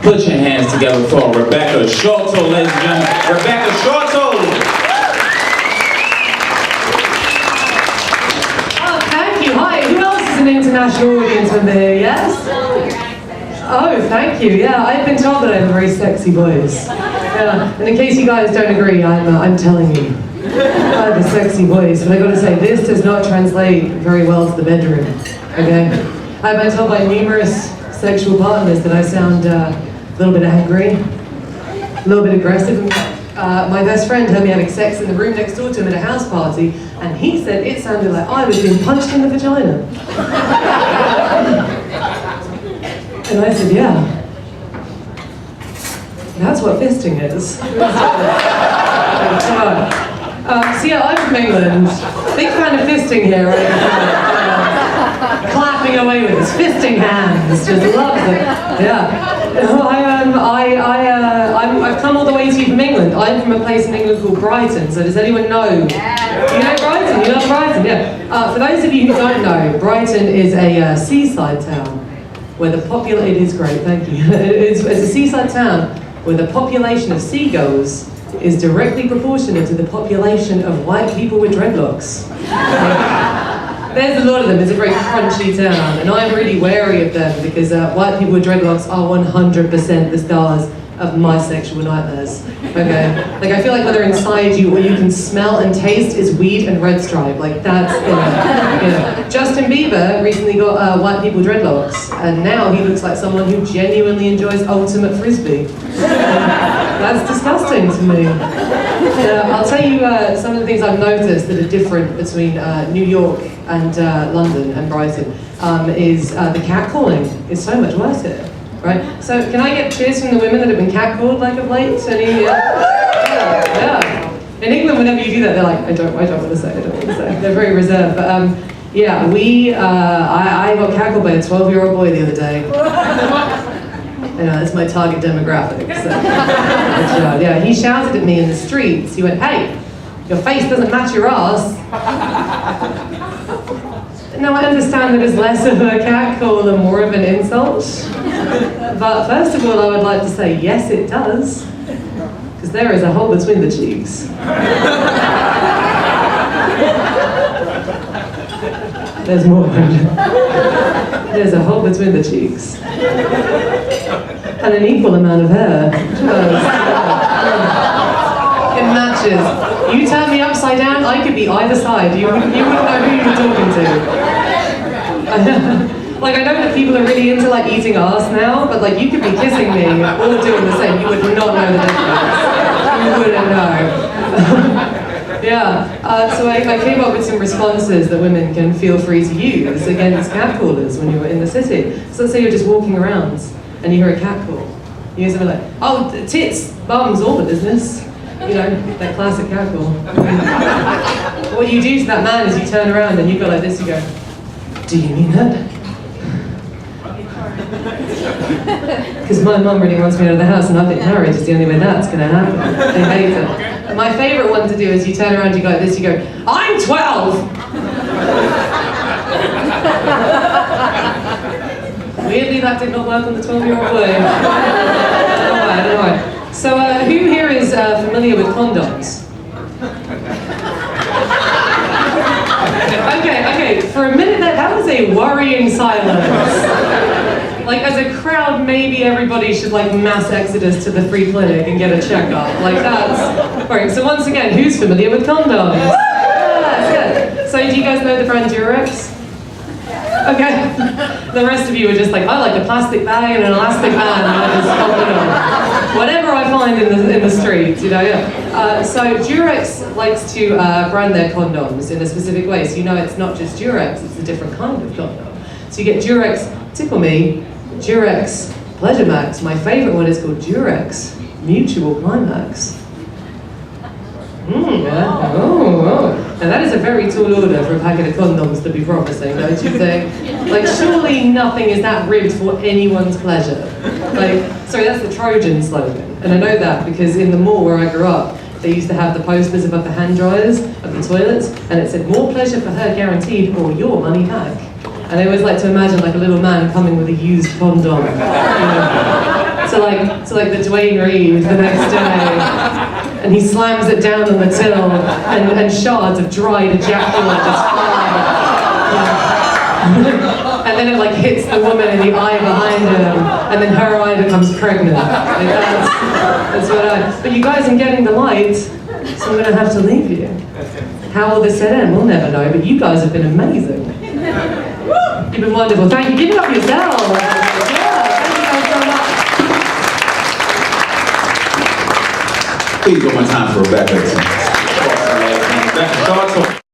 Put your hands together for Rebecca Shortall, ladies and gentlemen. Rebecca Shortall! Oh, thank you. Hi, who else is an international audience member here, yes? Oh, thank you. Yeah, I've been told that I have a very sexy voice. Yeah, and in case you guys don't agree, I'm telling you. I have a sexy voice, but I gotta say, this does not translate very well to the bedroom, okay? I've been told by numerous sexual partners that I sound a little bit angry, a little bit aggressive. My best friend heard me having sex in the room next door to him at a house party, and he said it sounded like I was being punched in the vagina. And I said, yeah. That's what fisting is. So yeah, I'm from England. Big fan of fisting here, right? Clapping away with his fisting hands, just loves it. Yeah. I've come all the way to you from England. I'm from a place in England called Brighton. So does anyone know? You know Brighton? You love Brighton, yeah. For those of you who don't know, Brighton is a seaside town where the population. It is great, thank you. It's a seaside town where the population of seagulls is directly proportionate to the population of white people with dreadlocks. There's a lot of them. It's a very crunchy town, and I'm really wary of them because white people with dreadlocks are 100% the stars of my sexual nightmares. Okay, like I feel like when they're inside you, what you can smell and taste is weed and red stripe. Like that's Justin Bieber recently got white people dreadlocks, and now he looks like someone who genuinely enjoys ultimate frisbee. That's disgusting to me. I'll tell you some of the things I've noticed that are different between New York and London and Brighton is the catcalling is so much worse here, right? So can I get cheers from the women that have been catcalled like of late? Any? Yeah. In England, whenever you do that, they're like, I don't want to say. They're very reserved, but yeah, I got cackled by a 12-year-old boy the other day. That's my target demographic. So. Yeah, he shouted at me in the streets. He went, "Hey, your face doesn't match your ass." Now I understand that it's less of a catcall and more of an insult. But first of all, I would like to say, yes, it does. Because there is a hole between the cheeks. There's more. There's a hole between the cheeks. And an equal amount of hair. It matches. You turn me upside down, I could be either side. You wouldn't know who you were talking to. Like, I know that people are really into like eating ass now, but like you could be kissing me or doing the same. You would not know the difference. You wouldn't know. Yeah, so I came up with some responses that women can feel free to use against catcallers when you're in the city. So let's say you're just walking around and you hear a catcall. You hear something like, "Oh, tits, bums, all the business." You know, that classic catcall. What you do to that man is you turn around and you go like this, you go, "Do you mean that?" Because my mum really wants me out of the house and I think marriage is the only way that's going to happen. They hate it. And my favourite one to do is you turn around, you go like this, you go, "I'm 12!" Weirdly, that did not work on the 12-year-old boy. I don't know why. So, who here is familiar with condoms? Okay, for a minute there, that was a worrying silence. Like, as a crowd, maybe everybody should, like, mass exodus to the free clinic and get a checkup. Like, that's... Right, so once again, who's familiar with condoms? That's good. So, do you guys know the brand Durex? Okay. The rest of you are just like, I like a plastic bag and an elastic band, and I just pop it on. Whatever I find in the streets, you know, yeah. So Durex likes to brand their condoms in a specific way. So you know it's not just Durex, it's a different kind of condom. So you get Durex Tickle Me, Durex Pleasure Max. My favorite one is called Durex Mutual Climax. Yeah. Oh. Now that is a very tall order for a packet of condoms to be promising, don't you think? Like, surely nothing is that ribbed for anyone's pleasure. Like, sorry, that's the Trojan slogan. And I know that because in the mall where I grew up, they used to have the posters above the hand dryers of the toilets, and it said, "More pleasure for her guaranteed, or your money back." And I always like to imagine like a little man coming with a used condom. You know? to like the Dwayne Reed the next day, and he slams it down on the till, and shards of dried ejaculate just fly. And then it like hits the woman in the eye behind him, and then her eye becomes pregnant. Like, that's what but you guys are getting the light, so I'm gonna have to leave you. How will this end? We'll never know, but you guys have been amazing. You've been wonderful. Thank you. Give it up yourselves. Yeah, thank you guys so much. Please, one more time for Rebecca. Rebecca Shortall.